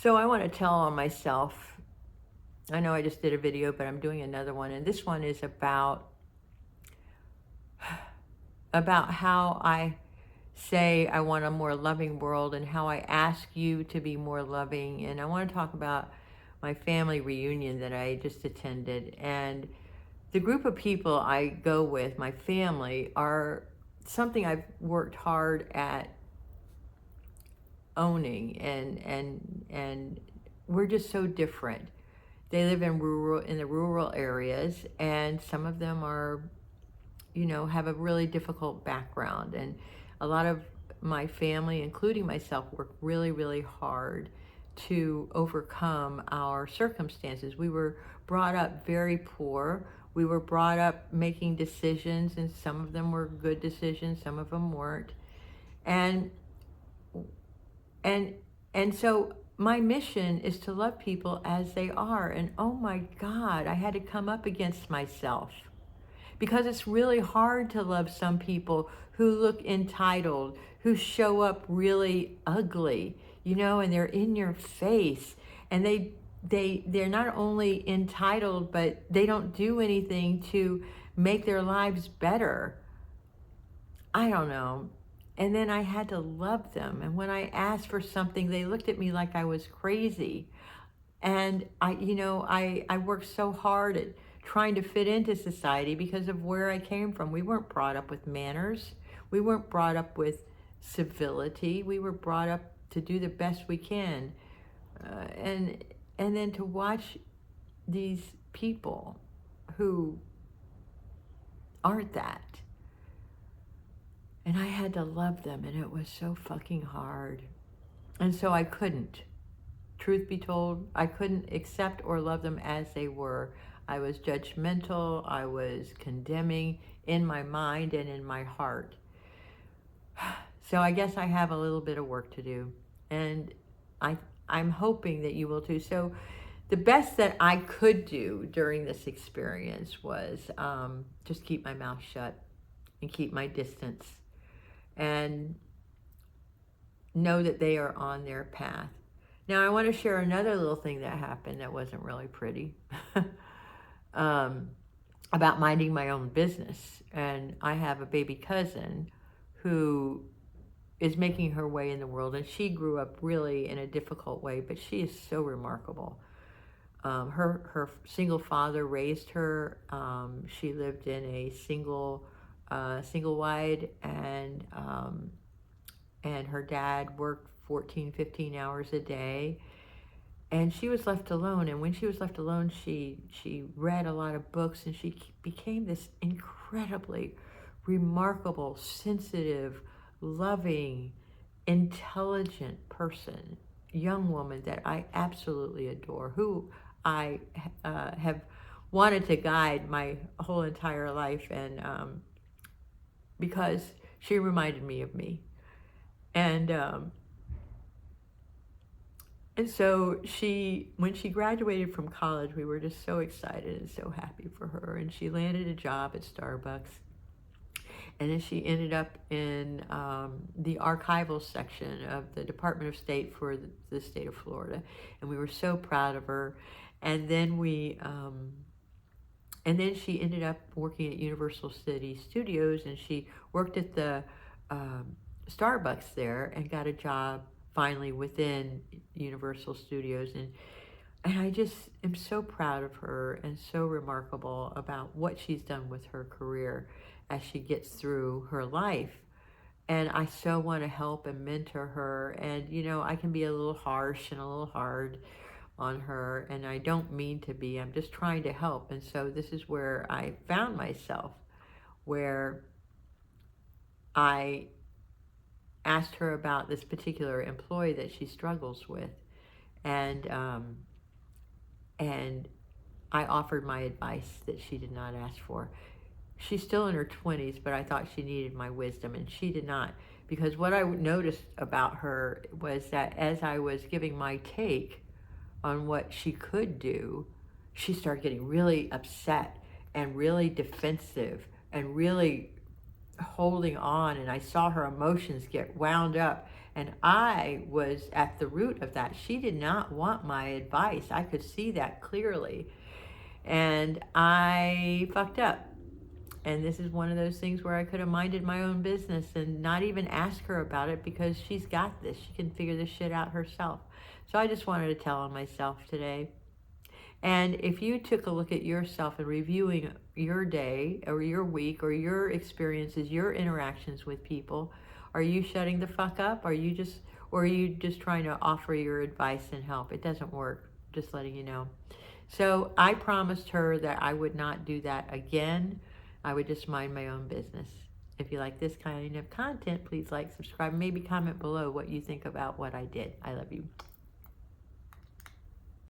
So I want to tell on myself. I know I just did a video, but I'm doing another one, and this one is about how I say I want a more loving world and how I ask you to be more loving. And I want to talk about my family reunion that I just attended. And the group of people I go with, my family, are something I've worked hard at owning, and we're just so different. They live in the rural areas, and some of them are, have a really difficult background. And a lot of my family, including myself, work really, really hard to overcome our circumstances. We were brought up very poor. We were brought up making decisions, and some of them were good decisions, some of them weren't. And and and so my mission is to love people as they are. And oh my God, I had to come up against myself because it's really hard to love some people who look entitled, who show up really ugly, and they're in your face, and they're not only entitled, but they don't do anything to make their lives better. I don't know. And then I had to love them. And when I asked for something, they looked at me like I was crazy. And I worked so hard at trying to fit into society because of where I came from. We weren't brought up with manners. We weren't brought up with civility. We were brought up to do the best we can. And then to watch these people who aren't that. And I had to love them, and it was so fucking hard. And so I couldn't. Truth be told, I couldn't accept or love them as they were. I was judgmental, I was condemning in my mind and in my heart. So I guess I have a little bit of work to do. And I'm hoping that you will too. So the best that I could do during this experience was just keep my mouth shut and keep my distance and know that they are on their path. Now, I want to share another little thing that happened that wasn't really pretty about minding my own business. And I have a baby cousin who is making her way in the world, and she grew up really in a difficult way, but she is so remarkable. Her single father raised her. She lived in a single wide, and her dad worked 14, 15 hours a day, and she was left alone. And when she was left alone, she read a lot of books, and she became this incredibly remarkable, sensitive, loving, intelligent person, young woman that I absolutely adore, who I have wanted to guide my whole entire life, and because she reminded me of me. And so when she graduated from college, we were just so excited and so happy for her. And she landed a job at Starbucks. And then she ended up in the archival section of the Department of State for the state of Florida. And we were so proud of her. And then she ended up working at Universal City Studios, and she worked at the Starbucks there and got a job finally within Universal Studios. And I just am so proud of her and so remarkable about what she's done with her career as she gets through her life. And I so want to help and mentor her. And, I can be a little harsh and a little hard on her, and I don't mean to be. I'm just trying to help. And so this is where I found myself, where I asked her about this particular employee that she struggles with, and I offered my advice that she did not ask for. She's still in her 20s, but I thought she needed my wisdom, and she did not. Because what I noticed about her was that as I was giving my take on what she could do, she started getting really upset and really defensive and really holding on, and I saw her emotions get wound up, And I was at the root of that. She did not want my advice. I could see that clearly. And I fucked up. And this is one of those things where I could have minded my own business and not even ask her about it, because she's got this. She can figure this shit out herself. So I just wanted to tell on myself today. And if you took a look at yourself and reviewing your day or your week or your experiences, your interactions with people, are you shutting the fuck up? Or are you just trying to offer your advice and help? It doesn't work. Just letting you know. So I promised her that I would not do that again. I would just mind my own business. If you like this kind of content, please like, subscribe, maybe comment below what you think about what I did. I love you.